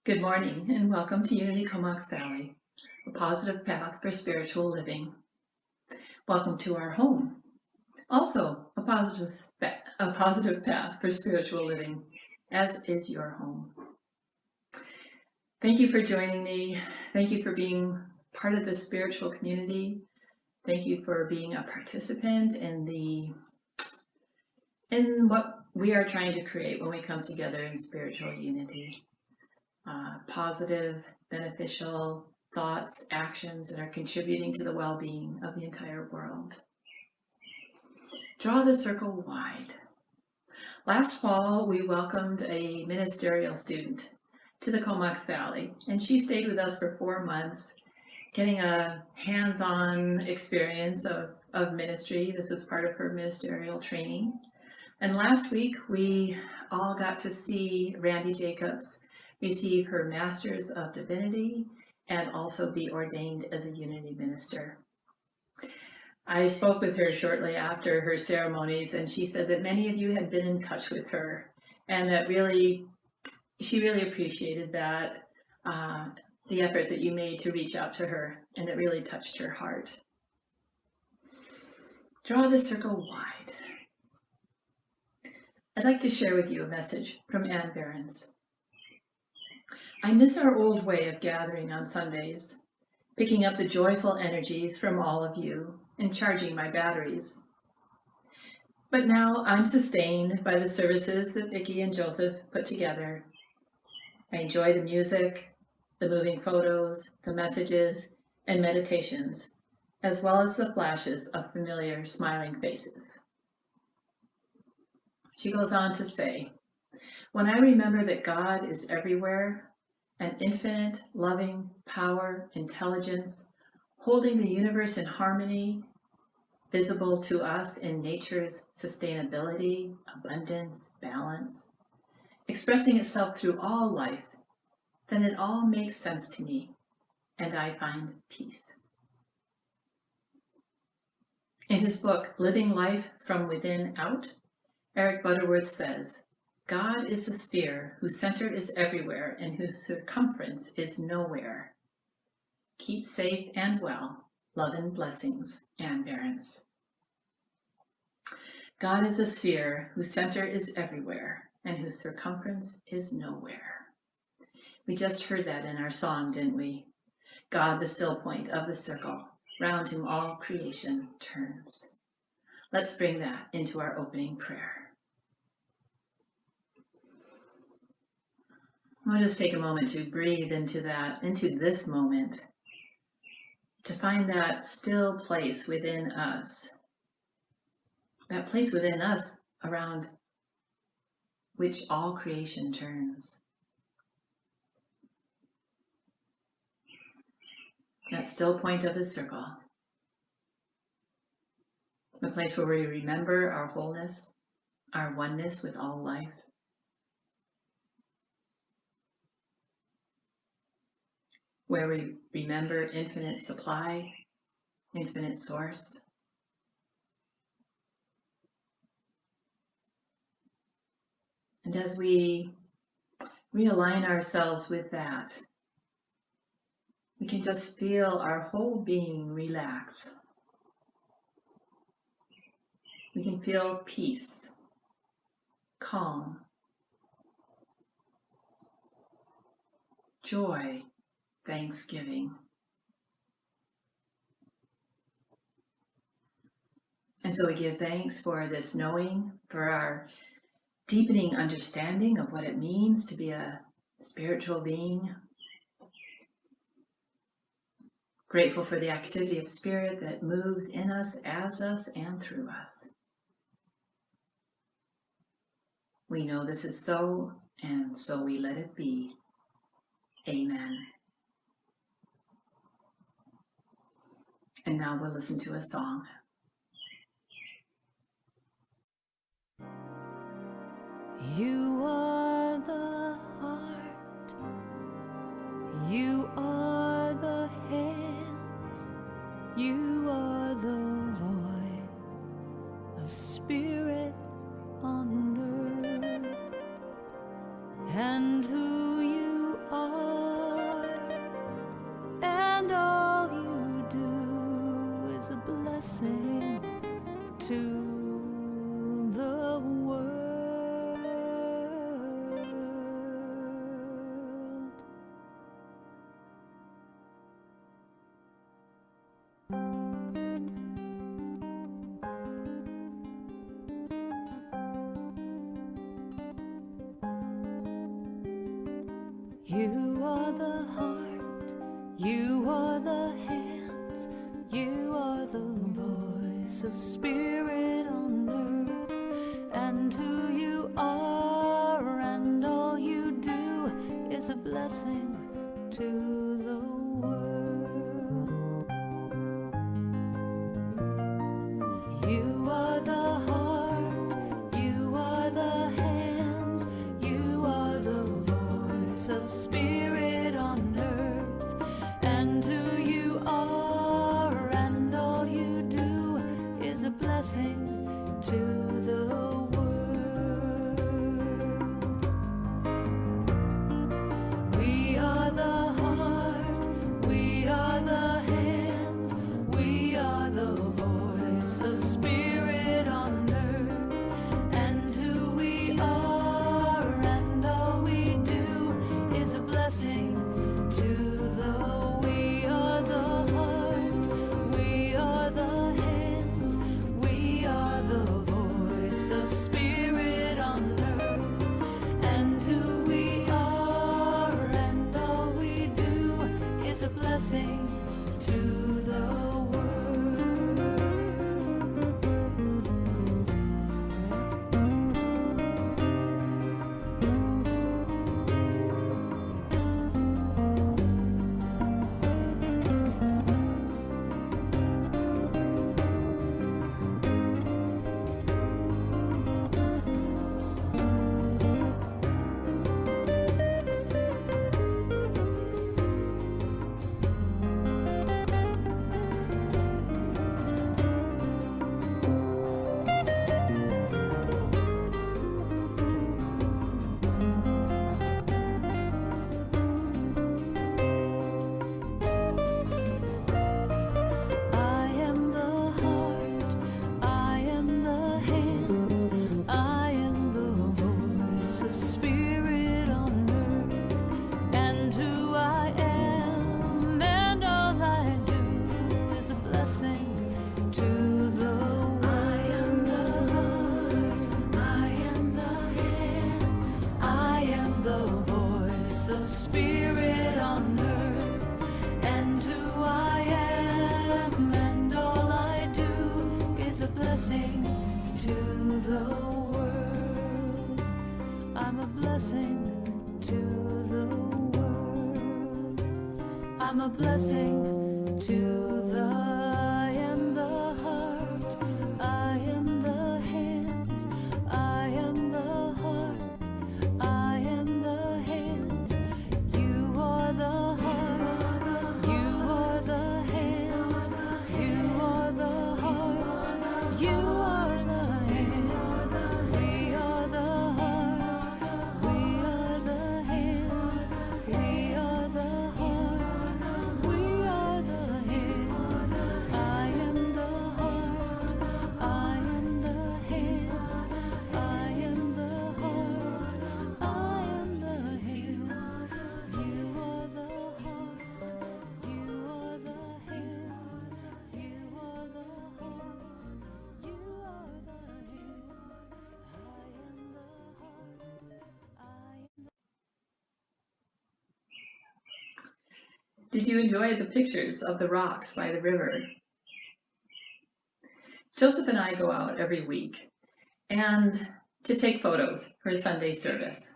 Good morning and welcome to Unity Comox Valley, a positive path for spiritual living. Welcome to our home, also a positive path for spiritual living, as is your home. Thank you for joining me. Thank you for being part of this spiritual community. Thank you for being a participant in what we are trying to create when we come together in spiritual unity. Positive, beneficial thoughts, actions that are contributing to the well-being of the entire world. Draw the circle wide. Last fall, we welcomed a ministerial student to the Comox Valley, and she stayed with us for 4 months, getting a hands-on experience of ministry. This was part of her ministerial training. And last week, we all got to see Randy Jacobs receive her Master's of Divinity and also be ordained as a Unity minister. I spoke with her shortly after her ceremonies, and she said that many of you had been in touch with her, and that she really appreciated that, the effort that you made to reach out to her, and it really touched her heart. Draw the circle wide. I'd like to share with you a message from Ann Behrens. I miss our old way of gathering on Sundays, picking up the joyful energies from all of you and charging my batteries. But now I'm sustained by the services that Vicki and Joseph put together. I enjoy the music, the moving photos, the messages, and meditations, as well as the flashes of familiar smiling faces. She goes on to say, when I remember that God is everywhere, an infinite, loving power, intelligence, holding the universe in harmony, visible to us in nature's sustainability, abundance, balance, expressing itself through all life, then it all makes sense to me, and I find peace. In his book, Living Life from Within Out, Eric Butterworth says, God is a sphere whose center is everywhere and whose circumference is nowhere. Keep safe and well. Love and blessings, Ann Behrens. God is a sphere whose center is everywhere and whose circumference is nowhere. We just heard that in our song, didn't we? God, the still point of the circle, round whom all creation turns. Let's bring that into our opening prayer. I'll just take a moment to breathe into this moment, to find that still place within us, that place within us around which all creation turns. That still point of the circle, the place where we remember our wholeness, our oneness with all life. Where we remember infinite supply, infinite source. And as we realign ourselves with that, we can just feel our whole being relax. We can feel peace, calm, joy, thanksgiving. And so we give thanks for this knowing, for our deepening understanding of what it means to be a spiritual being. Grateful for the activity of spirit that moves in us, as us, and through us. We know this is so, and so we let it be. Amen. And now we'll listen to a song. You are the heart, you are the hands, you are the voice of spirit on earth, and who you are blessing to the world. You are the heart, you are the hands, you are the voice of spirit on earth, and who you are and all you do is a blessing to the world. You are the heart, you are the hands, you are the voice of spirit on earth, and who you are and all you do is a blessing to the world. We are the heart, we are the hands, we are the voice of spirit on earth, and who we are and all we do is a blessing to the world. We are the heart, we are the hands, we are the voice of spirit on earth, and who we are and all we do is a blessing to the world. I am the heart, I am the hands, I am the voice of spirit on earth, and who I am and all I do is a blessing to the world. I am the heart, I am the hands, I am the voice of spirit on earth, and who I am and all I do is a blessing to the world. I'm a blessing to the world. I'm a blessing to the. I am the heart, I am the hands, I am the heart, I am the hands. You are the heart, you are the hands, you are the heart, you are the hands. We are the heart, we are the hands, we are the heart, we are the hands. I am the heart, I am the hands, I am the heart, I am the hands. You are the heart, you are the hands, you are the heart, you are the hands. I am the heart, I am. Did you enjoy the pictures of the rocks by the river? Joseph and I go out every week and to take photos for Sunday service.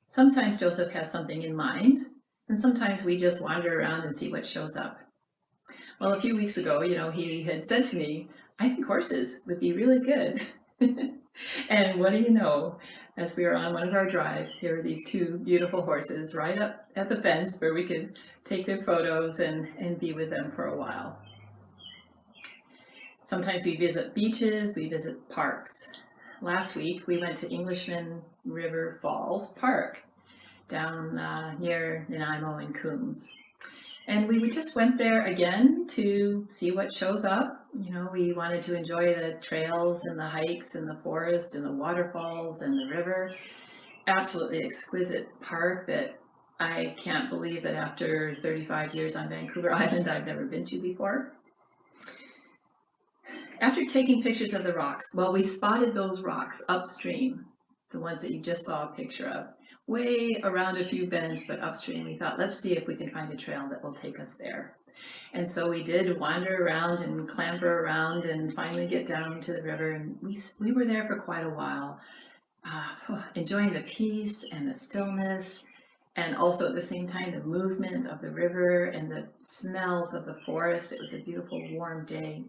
Sometimes Joseph has something in mind, and sometimes we just wander around and see what shows up. Well, a few weeks ago, he had said to me, I think horses would be really good. And what do you know? As we were on one of our drives, here were these two beautiful horses right up at the fence where we could take their photos and be with them for a while. Sometimes we visit beaches, we visit parks. Last week, we went to Englishman River Falls Park down near Nanaimo and Coombs. And we just went there again to see what shows up You know, we wanted to enjoy the trails and the hikes and the forest and the waterfalls and the river. Absolutely exquisite park that I can't believe that after 35 years on Vancouver Island, I've never been to before. After taking pictures of the rocks, well, we spotted those rocks upstream, the ones that you just saw a picture of, way around a few bends, but upstream. We thought, let's see if we can find a trail that will take us there. And so we did wander around and clamber around and finally get down to the river. And we were there for quite a while, enjoying the peace and the stillness, and also at the same time the movement of the river and the smells of the forest. It was a beautiful warm day.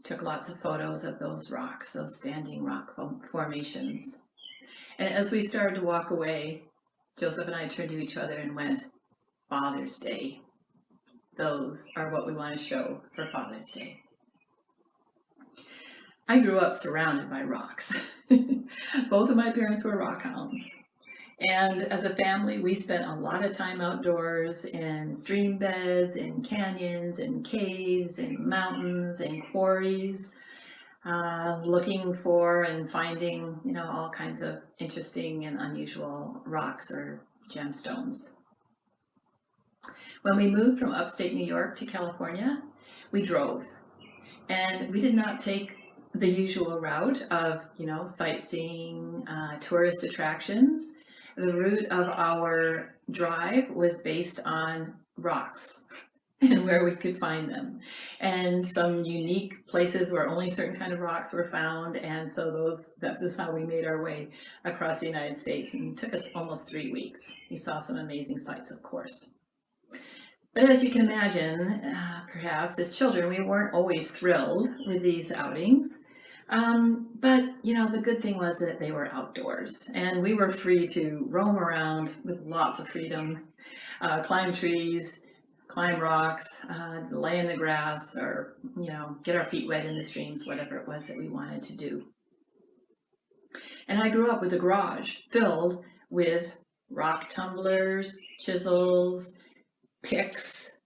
Took lots of photos of those rocks, those standing rock formations. And as we started to walk away, Joseph and I turned to each other and went, Father's Day. Those are what we want to show for Father's Day. I grew up surrounded by rocks. Both of my parents were rock hounds. And as a family, we spent a lot of time outdoors in stream beds, in canyons, in caves, in mountains, in quarries, looking for and finding, all kinds of interesting and unusual rocks or gemstones. When we moved from upstate New York to California, we drove. And we did not take the usual route of, sightseeing, tourist attractions. The route of our drive was based on rocks and where we could find them, and some unique places where only certain kind of rocks were found. And so that is how we made our way across the United States, and it took us almost 3 weeks. We saw some amazing sights, of course. But as you can imagine, perhaps as children, we weren't always thrilled with these outings. But the good thing was that they were outdoors, and we were free to roam around with lots of freedom, climb trees, climb rocks, lay in the grass, or, get our feet wet in the streams, whatever it was that we wanted to do. And I grew up with a garage filled with rock tumblers, chisels, picks,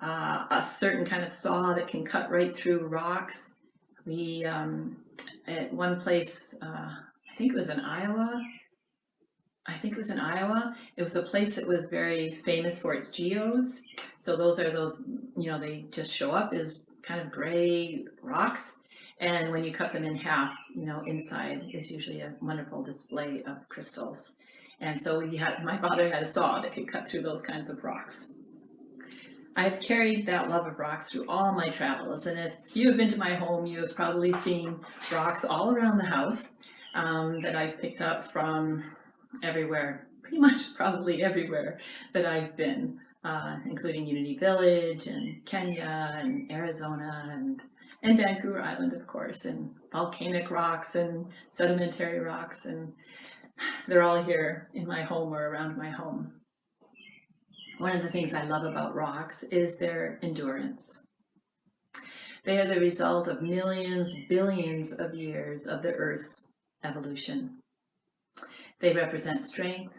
a certain kind of saw that can cut right through rocks. We, at one place, I think it was in Iowa, it was a place that was very famous for its geodes. So those are they just show up as kind of gray rocks. And when you cut them in half, inside is usually a wonderful display of crystals. And so my father had a saw that could cut through those kinds of rocks. I've carried that love of rocks through all my travels, and if you have been to my home, you have probably seen rocks all around the house that I've picked up from everywhere, pretty much probably everywhere that I've been, including Unity Village and Kenya and Arizona and Vancouver Island, of course, and volcanic rocks and sedimentary rocks, and they're all here in my home or around my home. One of the things I love about rocks is their endurance. They are the result of millions, billions of years of the Earth's evolution. They represent strength,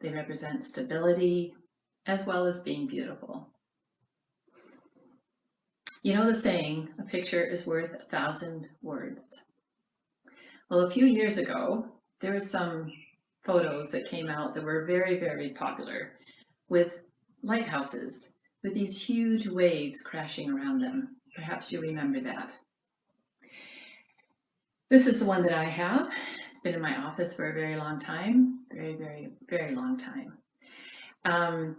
they represent stability, as well as being beautiful. You know the saying, a picture is worth 1,000 words. Well, a few years ago, there were some photos that came out that were very, very popular with lighthouses with these huge waves crashing around them. Perhaps you remember that. This is the one that I have. It's been in my office for a very long time, very, very, very long time. And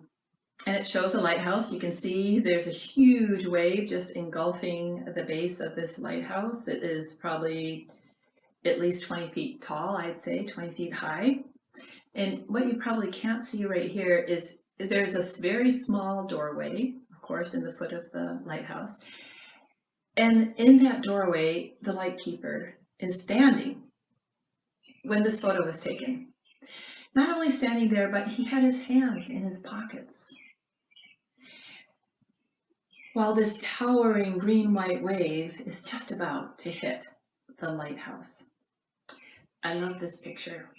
it shows a lighthouse. You can see there's a huge wave just engulfing the base of this lighthouse. It is probably at least 20 feet tall, I'd say, 20 feet high. And what you probably can't see right here is there's a very small doorway, of course, in the foot of the lighthouse. And in that doorway, the lightkeeper is standing when this photo was taken. Not only standing there, but he had his hands in his pockets, while this towering green-white wave is just about to hit the lighthouse. I love this picture.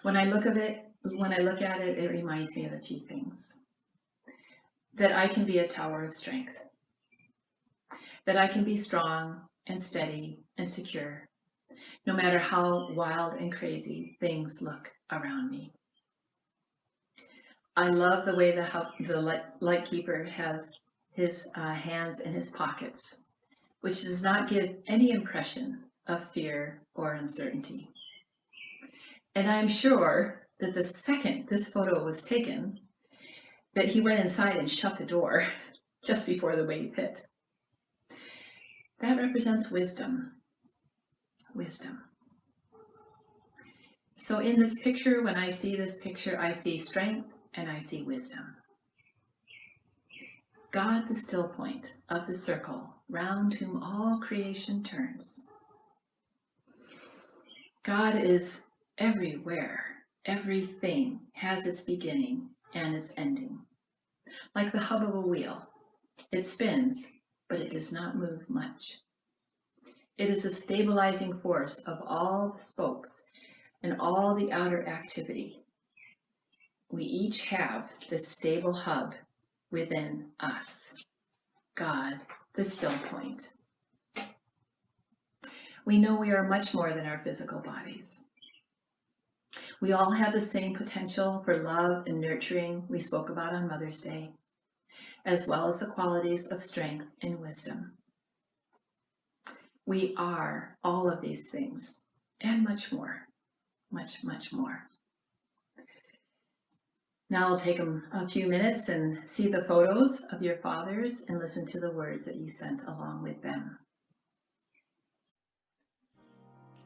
When I look at it, it reminds me of a few things. That I can be a tower of strength. that I can be strong and steady and secure, no matter how wild and crazy things look around me. I love the way the lightkeeper has his hands in his pockets, which does not give any impression of fear or uncertainty. And I'm sure that the second this photo was taken, that he went inside and shut the door just before the wave hit. That represents wisdom. Wisdom. So in this picture, when I see this picture, I see strength and I see wisdom. God, the still point of the circle, round whom all creation turns. God is everywhere. Everything has its beginning and its ending. Like the hub of a wheel, it spins, but it does not move much. It is a stabilizing force of all the spokes and all the outer activity. We each have this stable hub within us, God, the still point. We know we are much more than our physical bodies. We all have the same potential for love and nurturing we spoke about on Mother's Day, as well as the qualities of strength and wisdom. We are all of these things and much more, much, much more. Now I'll take a few minutes and see the photos of your fathers and listen to the words that you sent along with them.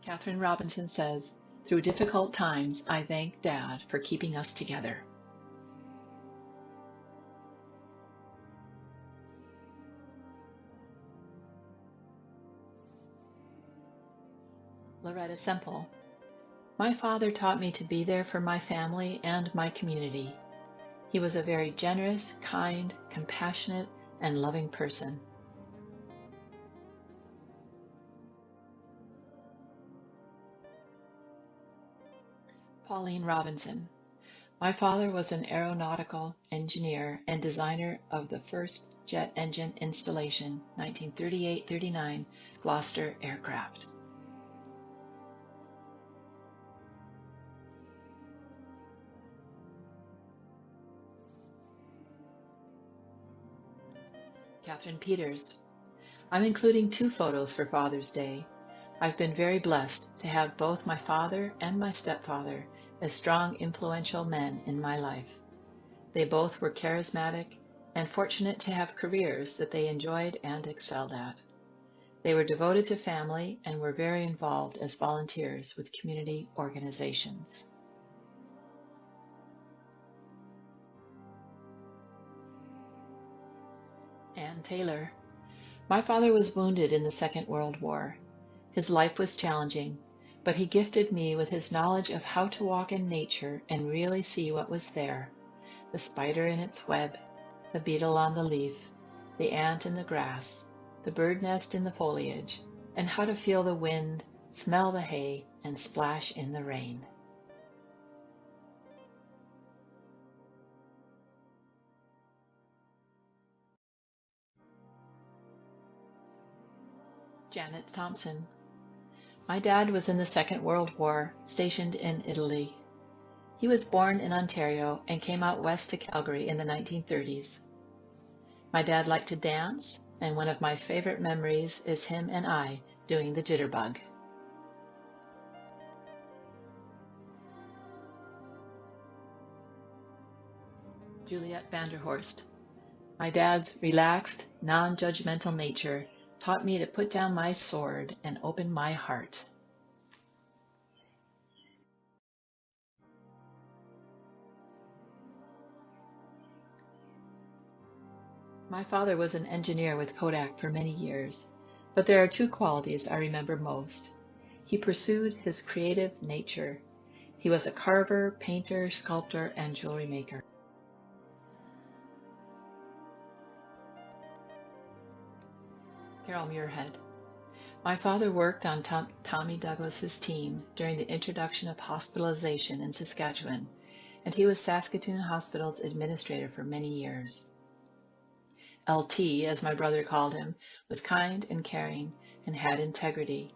Catherine Robinson says, "Through difficult times, I thank Dad for keeping us together." Loretta Semple, "My father taught me to be there for my family and my community. He was a very generous, kind, compassionate, and loving person." Pauline Robinson, "My father was an aeronautical engineer and designer of the first jet engine installation, 1938-39 Gloucester aircraft." Catherine Peters, "I'm including 2 photos for Father's Day. I've been very blessed to have both my father and my stepfather as strong, influential men in my life. They both were charismatic and fortunate to have careers that they enjoyed and excelled at. They were devoted to family and were very involved as volunteers with community organizations." Ann Taylor, "My father was wounded in the Second World War. His life was challenging, but he gifted me with his knowledge of how to walk in nature and really see what was there: the spider in its web, the beetle on the leaf, the ant in the grass, the bird nest in the foliage, and how to feel the wind, smell the hay, and splash in the rain." Janet Thompson, "My dad was in the Second World War, stationed in Italy. He was born in Ontario and came out west to Calgary in the 1930s. My dad liked to dance, and one of my favorite memories is him and I doing the jitterbug." Juliet Vanderhorst, "My dad's relaxed, non-judgmental nature taught me to put down my sword and open my heart." "My father was an engineer with Kodak for many years, but there are 2 qualities I remember most. He pursued his creative nature. He was a carver, painter, sculptor, and jewelry maker." Carol Muirhead, "My father worked on Tommy Douglas's team during the introduction of hospitalization in Saskatchewan, and he was Saskatoon Hospital's administrator for many years. LT, as my brother called him, was kind and caring and had integrity.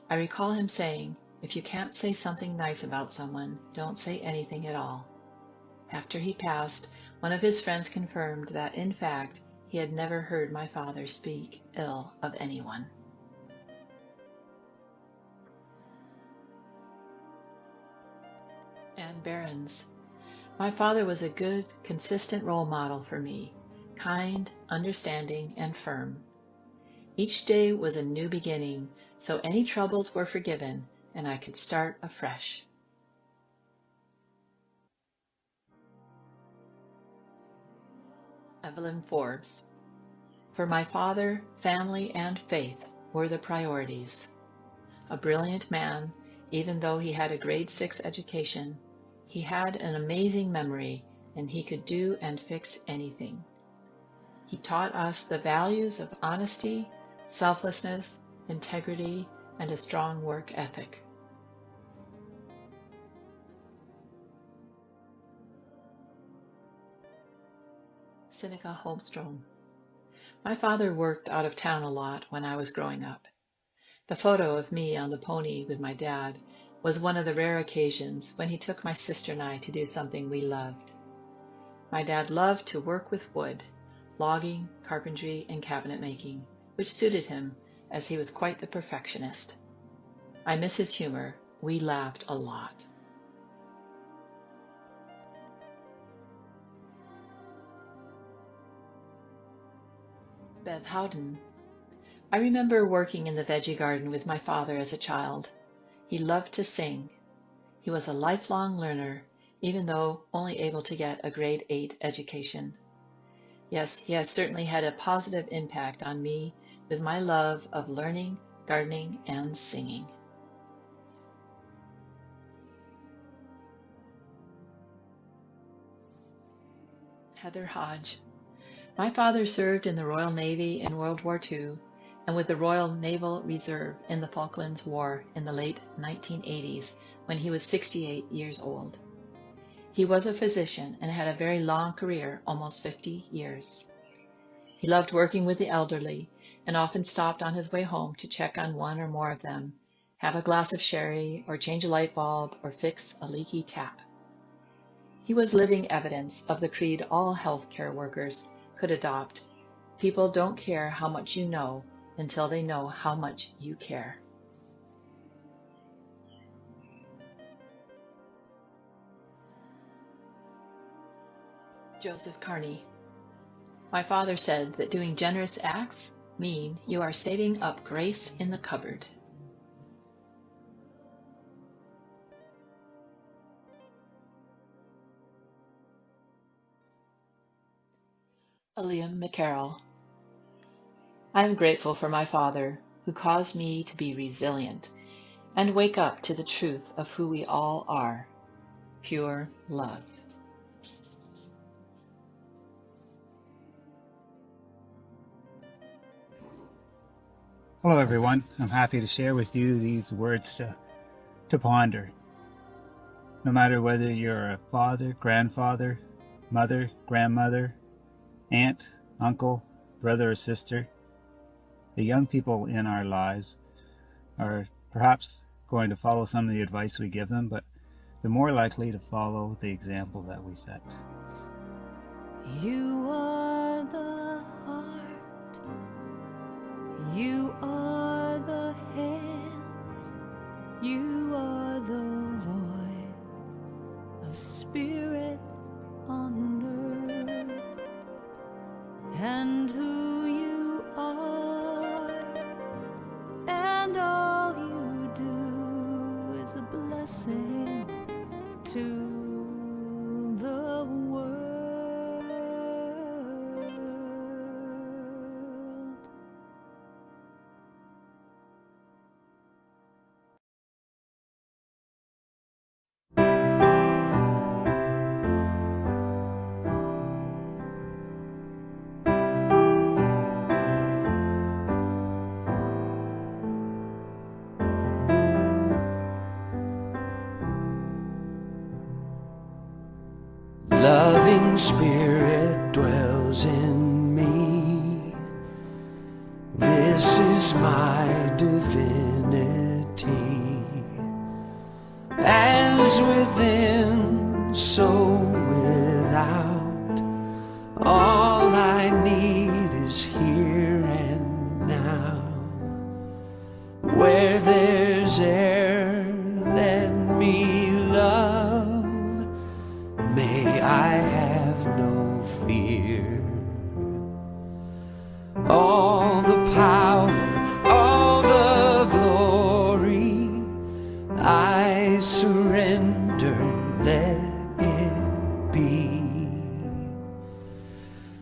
I recall him saying, "If you can't say something nice about someone, don't say anything at all." After he passed, one of his friends confirmed that, in fact, he had never heard my father speak ill of anyone. And Barron's. My father was a good, consistent role model for me, kind, understanding, and firm. Each day was a new beginning, so any troubles were forgiven, and I could start afresh. Evelyn Forbes. For my father, family and faith were the priorities. A brilliant man, even though he had a grade 6 education, he had an amazing memory and he could do and fix anything. He taught us the values of honesty, selflessness, integrity, and a strong work ethic. Seneca Holmstrom. My father worked out of town a lot when I was growing up. The photo of me on the pony with my dad was one of the rare occasions when he took my sister and I to do something we loved. My dad loved to work with wood, logging, carpentry, and cabinet making, which suited him as he was quite the perfectionist. I miss his humor. We laughed a lot. Bev Howden. I remember working in the veggie garden with my father as a child. He loved to sing. He was a lifelong learner, even though only able to get a grade 8 education. Yes, he has certainly had a positive impact on me with my love of learning, gardening, and singing. Heather Hodge. My father served in the Royal Navy in World War II and with the Royal Naval Reserve in the Falklands War in the late 1980s when he was 68 years old. He was a physician and had a very long career, almost 50 years. He loved working with the elderly and often stopped on his way home to check on one or more of them, have a glass of sherry, or change a light bulb, or fix a leaky tap. He was living evidence of the creed all healthcare workers could adopt. People don't care how much you know until they know how much you care. Joseph Carney. My father said that doing generous acts mean you are saving up grace in the cupboard. Liam McCarroll. I am grateful for my father, who caused me to be resilient and wake up to the truth of who we all are, pure love. Hello everyone, I'm happy to share with you these words to ponder. No matter whether you're a father, grandfather, mother, grandmother, aunt, uncle, brother or sister, the young people in our lives are perhaps going to follow some of the advice we give them, but they're more likely to follow the example that we set. You are the heart, you are the hands, you are the voice of spirit on earth, and who you are, and all you do is a blessing to the world. Loving Spirit dwells in me. As within, so without. All I need is here and now. Where there's air, let me love. May I have no fear. All the power, all the glory, I surrender, let it be.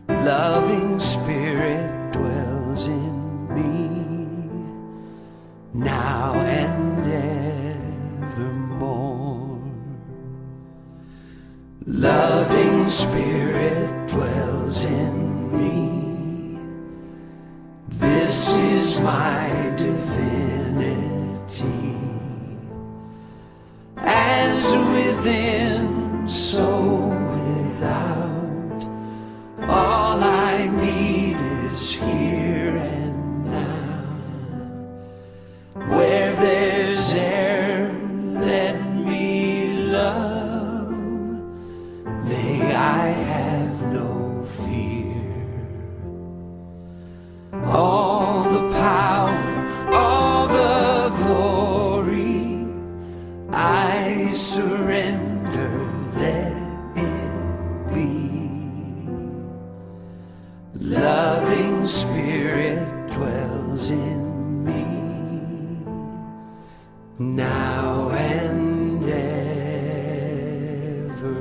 Loving Spirit dwells in me, now and evermore. Loving Spirit dwells in me. This is my divinity. As within, so without. All I need is here and now. Where there's air, let me love. May I have no fear. All the power, all the glory, I surrender, let it be. Loving Spirit dwells in me, now and evermore.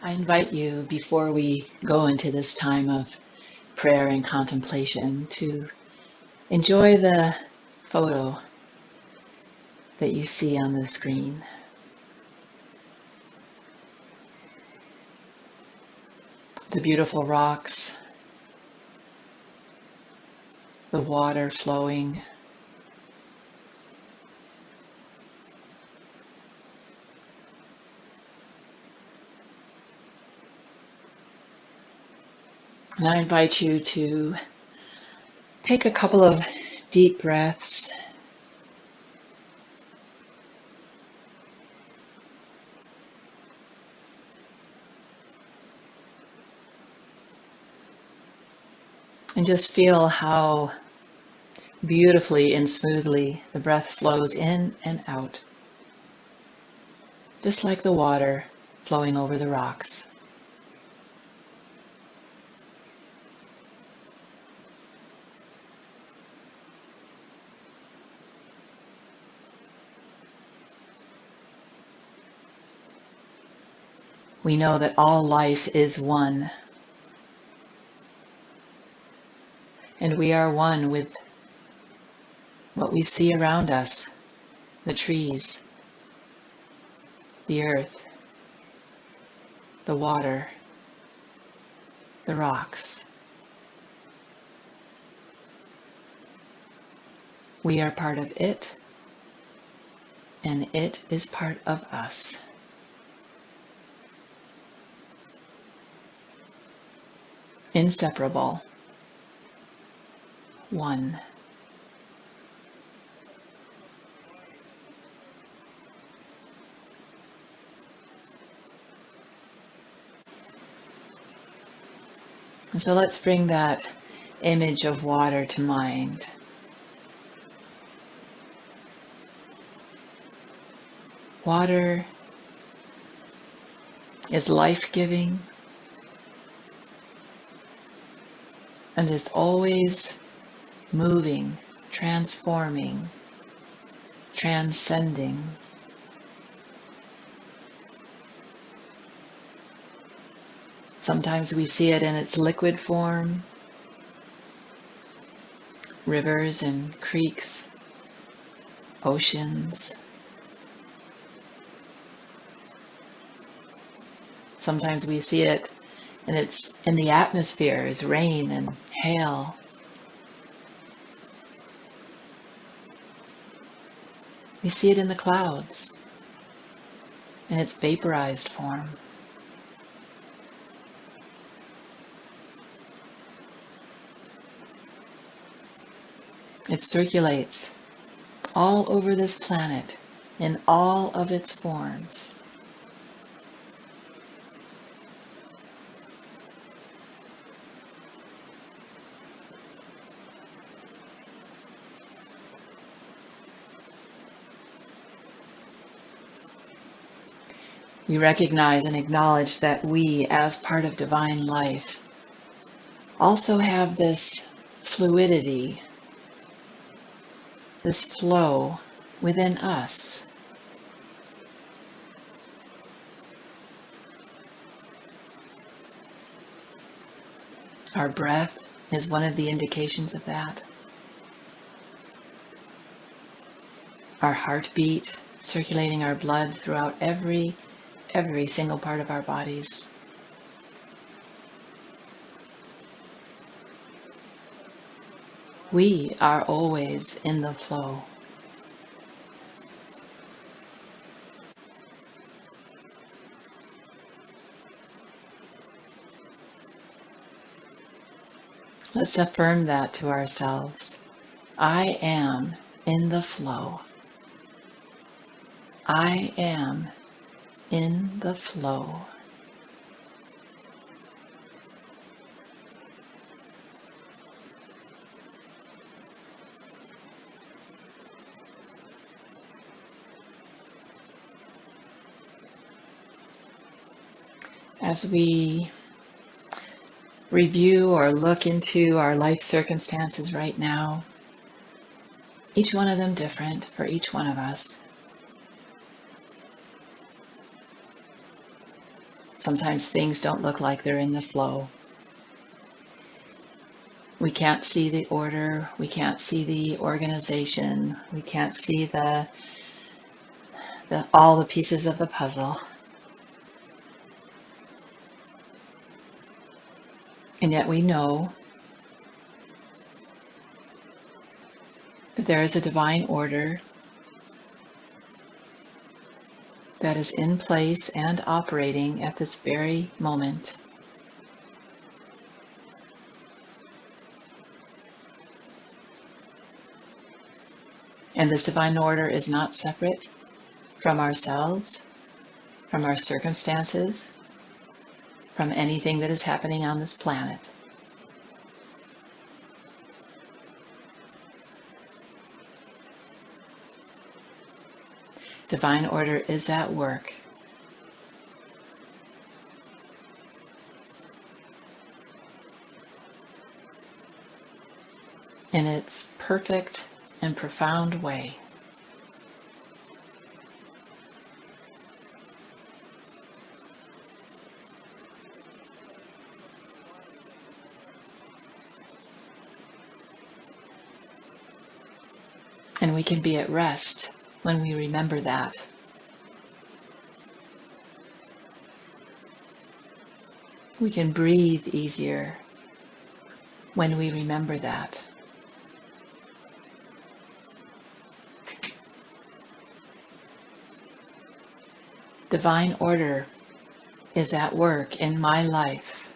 I invite you, before we go into this time of prayer and contemplation, to enjoy the photo that you see on the screen. The beautiful rocks, the water flowing, and I invite you to take a couple of deep breaths. And just feel how beautifully and smoothly the breath flows in and out, just like the water flowing over the rocks. We know that all life is one, and we are one with what we see around us, the trees, the earth, the water, the rocks. We are part of it, and it is part of us. Inseparable. One. And so let's bring that image of water to mind. Water is life-giving and is always moving, transforming, transcending. Sometimes we see it in its liquid form, rivers and creeks, oceans. Sometimes we see it and it's in the atmosphere as rain and hail. We see it in the clouds in its vaporized form. It circulates all over this planet in all of its forms. We recognize and acknowledge that we, as part of divine life, also have this fluidity, this flow within us. Our breath is one of the indications of that. Our heartbeat, circulating our blood throughout every single part of our bodies. We are always in the flow. Let's affirm that to ourselves. I am in the flow. I am in the flow. As we review or look into our life circumstances right now, each one of them different for each one of us. Sometimes things don't look like they're in the flow. We can't see the order, we can't see the organization, we can't see all the pieces of the puzzle. And yet we know that there is a divine order that is in place and operating at this very moment. And this divine order is not separate from ourselves, from our circumstances, from anything that is happening on this planet. Divine order is at work. In its perfect and profound way. And we can be at rest when we remember that. We can breathe easier when we remember that. Divine order is at work in my life.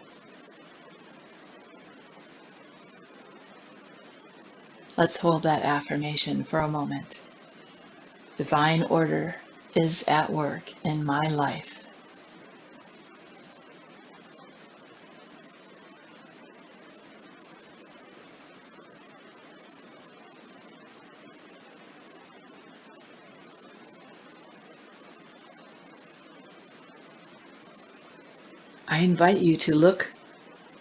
Let's hold that affirmation for a moment. Divine order is at work in my life. I invite you to look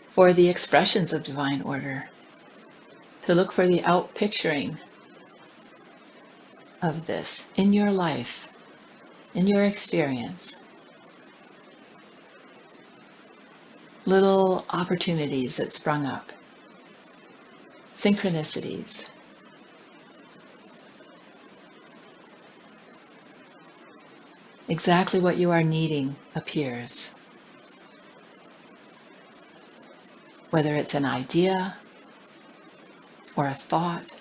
for the expressions of divine order, to look for the outpicturing of this in your life, in your experience. Little opportunities that sprung up, synchronicities. Exactly what you are needing appears. whether it's an idea or a thought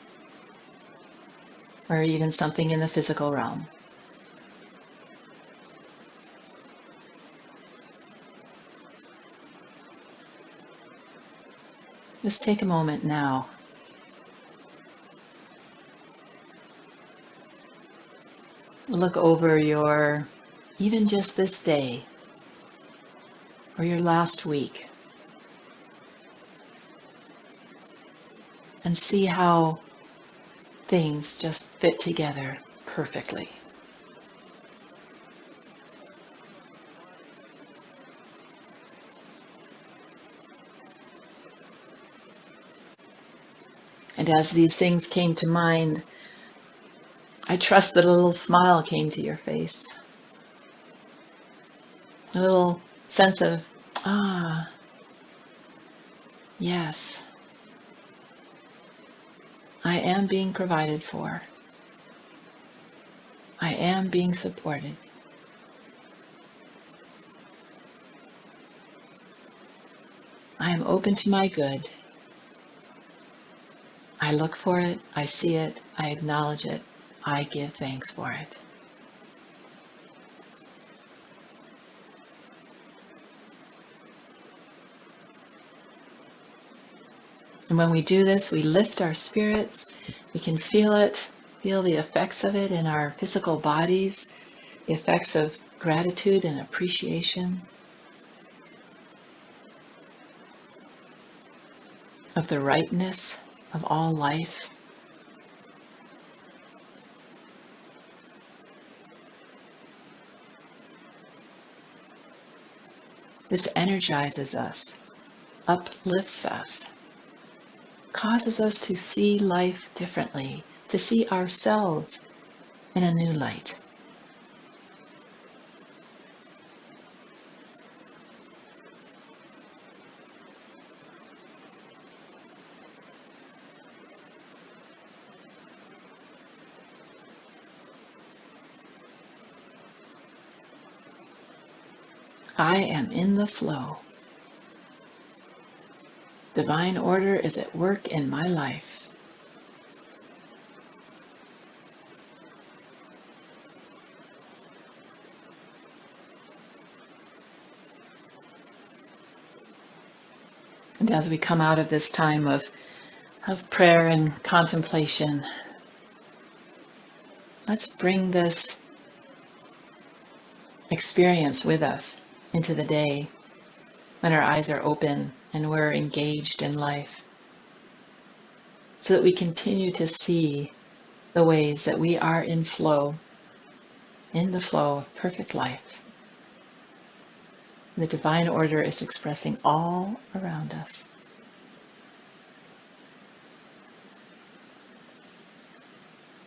or even something in the physical realm. Just take a moment now look over your, even just this day, or your last week, and see how things just fit together perfectly. And as these things came to mind, I trust that a little smile came to your face. A little sense of, yes, I am being provided for. I am being supported. I am open to my good. I look for it, I see it, I acknowledge it, I give thanks for it. And when we do this, we lift our spirits, we can feel it, feel the effects of it in our physical bodies, the effects of gratitude and appreciation, of the rightness of all life. This energizes us, uplifts us, causes us to see life differently, to see ourselves in a new light. I am in the flow. Divine order is at work in my life. And as we come out of this time of prayer and contemplation, let's bring this experience with us into the day when our eyes are open and we're engaged in life, so that we continue to see the ways that we are in the flow of perfect life. The divine order is expressing all around us.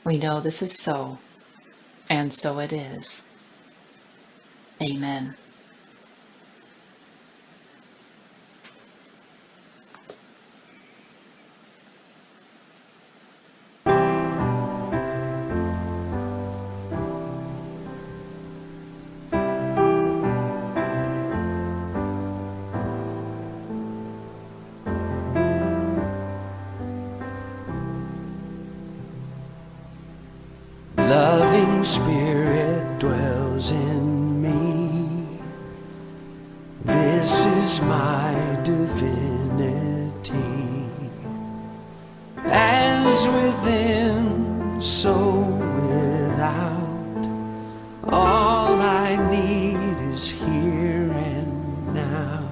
We know this is so, and so it is. Amen. Loving Spirit dwells in me. This is my divinity. As within, so without. All I need is here and now.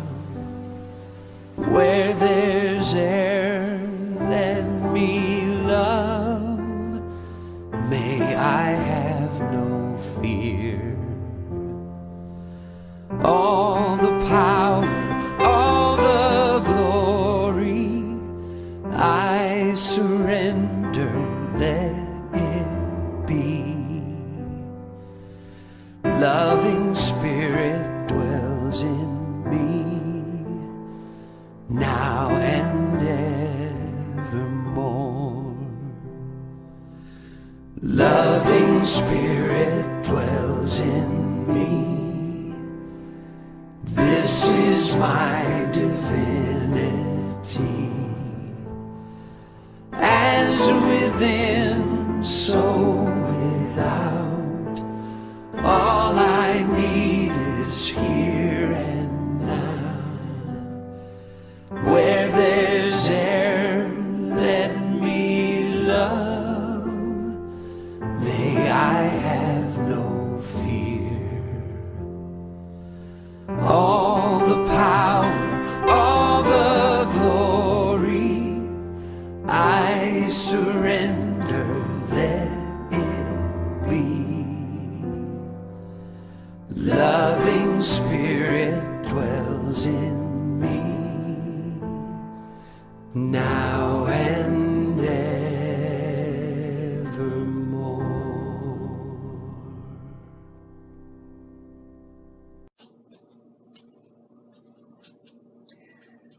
Where there's air, let me love. May I have no fear. All the power, all the glory, I surrender, let it be. Loving Spirit dwells in me, now and evermore. Loving Spirit dwells in me. This is my divinity. is within, so without. All I need is here and now. Where there's air, let me love. May I have no fear. All the power, all the glory, I surrender, let it be. Loving Spirit dwells in me, now and evermore.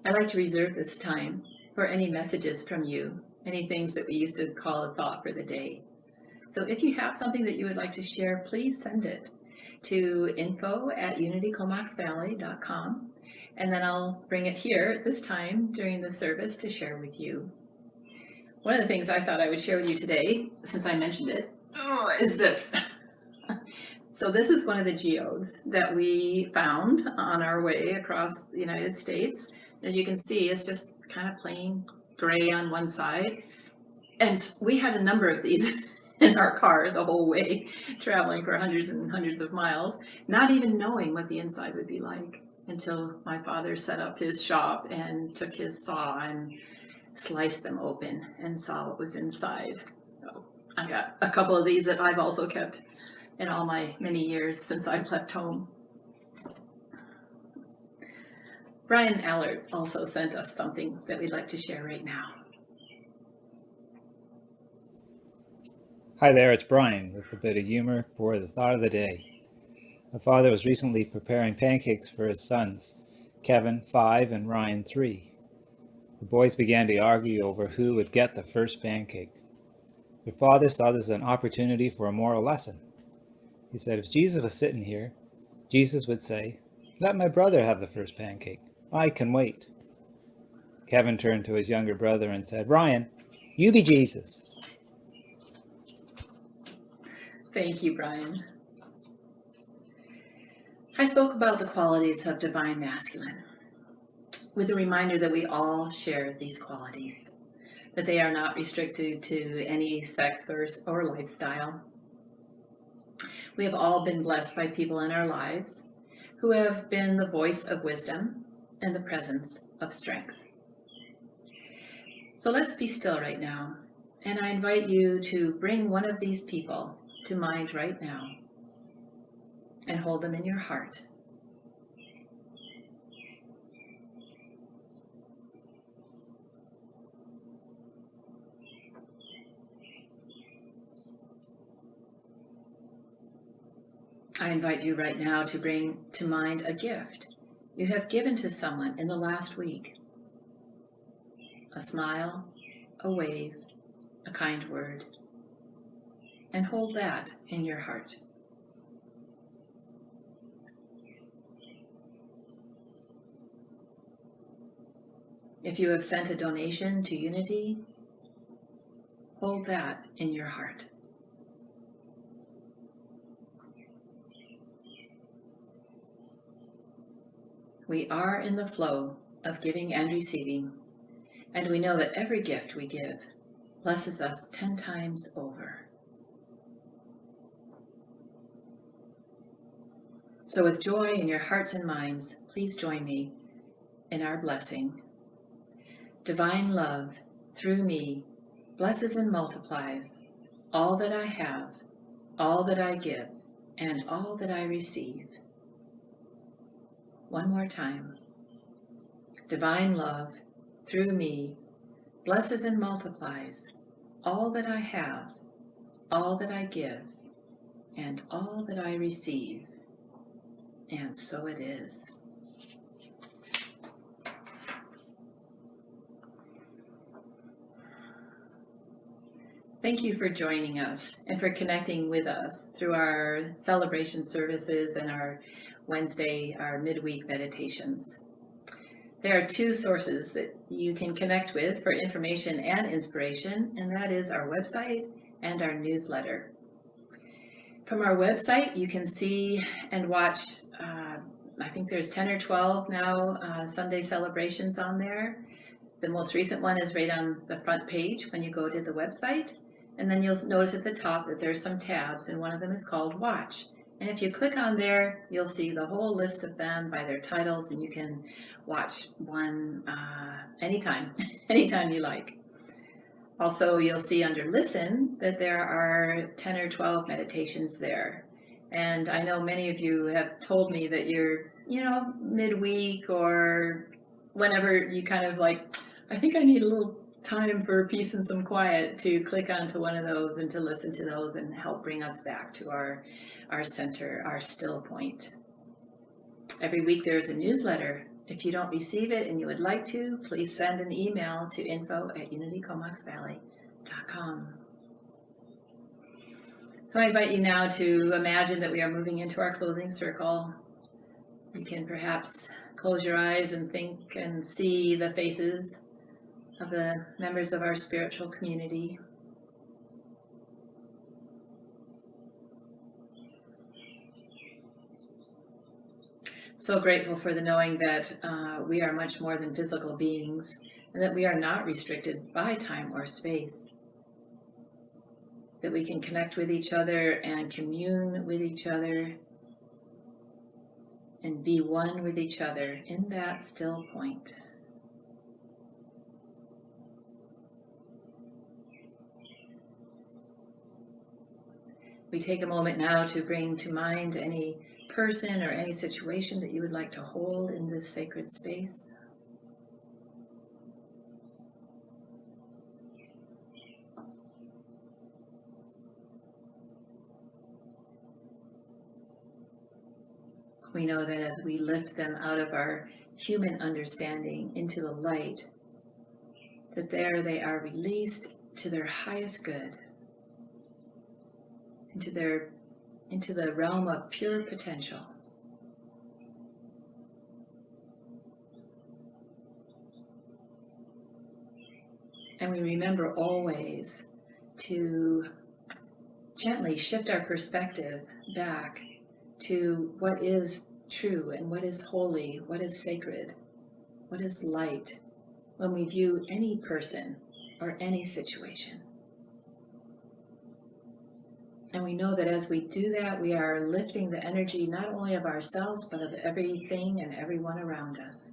I like to reserve this time for any messages from you, any things that we used to call a thought for the day. So if you have something that you would like to share, please send it to info@unitycomoxvalley.com, and then I'll bring it here at this time during the service to share with you. One of the things I thought I would share with you today, since I mentioned it, is this. So this is one of the geodes that we found on our way across the United States. As you can see, it's just kind of plain gray on one side. And we had a number of these in our car the whole way, traveling for hundreds and hundreds of miles, not even knowing what the inside would be like until my father set up his shop and took his saw and sliced them open and saw what was inside. So I got a couple of these that I've also kept in all my many years since I've left home. Brian Allard also sent us something that we'd like to share right now. Hi there, it's Brian with a bit of humor for the thought of the day. My father was recently preparing pancakes for his sons, Kevin, 5, and Ryan, 3. The boys began to argue over who would get the first pancake. Their father saw this as an opportunity for a moral lesson. He said, if Jesus was sitting here, Jesus would say, let my brother have the first pancake. I can wait. Kevin turned to his younger brother and said, Ryan, you be Jesus. Thank you, Brian. I spoke about the qualities of divine masculine, with a reminder that we all share these qualities, that they are not restricted to any sex or lifestyle. We have all been blessed by people in our lives who have been the voice of wisdom and the presence of strength. So let's be still right now, and I invite you to bring one of these people to mind right now and hold them in your heart. I invite you right now to bring to mind a gift you have given to someone in the last week. A smile, a wave, a kind word, and hold that in your heart. If you have sent a donation to Unity, hold that in your heart. We are in the flow of giving and receiving, and we know that every gift we give blesses us 10 times over. So with joy in your hearts and minds, please join me in our blessing. Divine love, through me, blesses and multiplies all that I have, all that I give, and all that I receive. One more time. Divine love, through me, blesses and multiplies all that I have, all that I give, and all that I receive. And so it is. Thank you for joining us and for connecting with us through our celebration services and our Wednesday, our midweek meditations. There are two sources that you can connect with for information and inspiration, and that is our website and our newsletter. From our website, you can see and watch, I think there's 10 or 12 now Sunday celebrations on there. The most recent one is right on the front page when you go to the website. And then you'll notice at the top that there's some tabs, and one of them is called Watch. And if you click on there, you'll see the whole list of them by their titles, and you can watch one anytime, anytime you like. Also, you'll see under Listen that there are 10 or 12 meditations there. And I know many of you have told me that you're, midweek or whenever you kind of like, I think I need a little time for peace and some quiet, to click onto one of those and to listen to those and help bring us back to our center, our still point. Every week there's a newsletter. If you don't receive it and you would like to, please send an email to info@unitycomoxvalley.com. So I invite you now to imagine that we are moving into our closing circle. You can perhaps close your eyes and think and see the faces of the members of our spiritual community. So grateful for the knowing that we are much more than physical beings, and that we are not restricted by time or space. That we can connect with each other and commune with each other and be one with each other in that still point. We take a moment now to bring to mind any person or any situation that you would like to hold in this sacred space. We know that as we lift them out of our human understanding into the light, that there they are released to their highest good, into the realm of pure potential. And we remember always to gently shift our perspective back to what is true and what is holy, what is sacred, what is light when we view any person or any situation. And we know that as we do that, we are lifting the energy not only of ourselves, but of everything and everyone around us.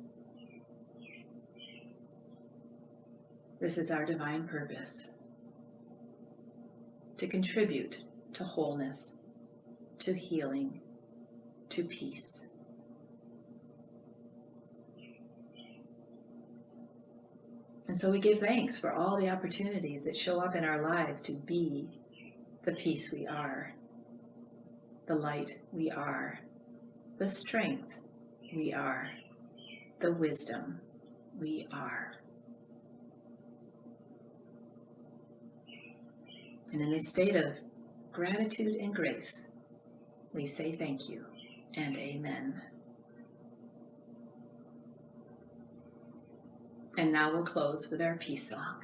This is our divine purpose: to contribute to wholeness, to healing, to peace. And so we give thanks for all the opportunities that show up in our lives to be the peace we are, the light we are, the strength we are, the wisdom we are. And in this state of gratitude and grace, we say thank you and amen. And now we'll close with our peace song.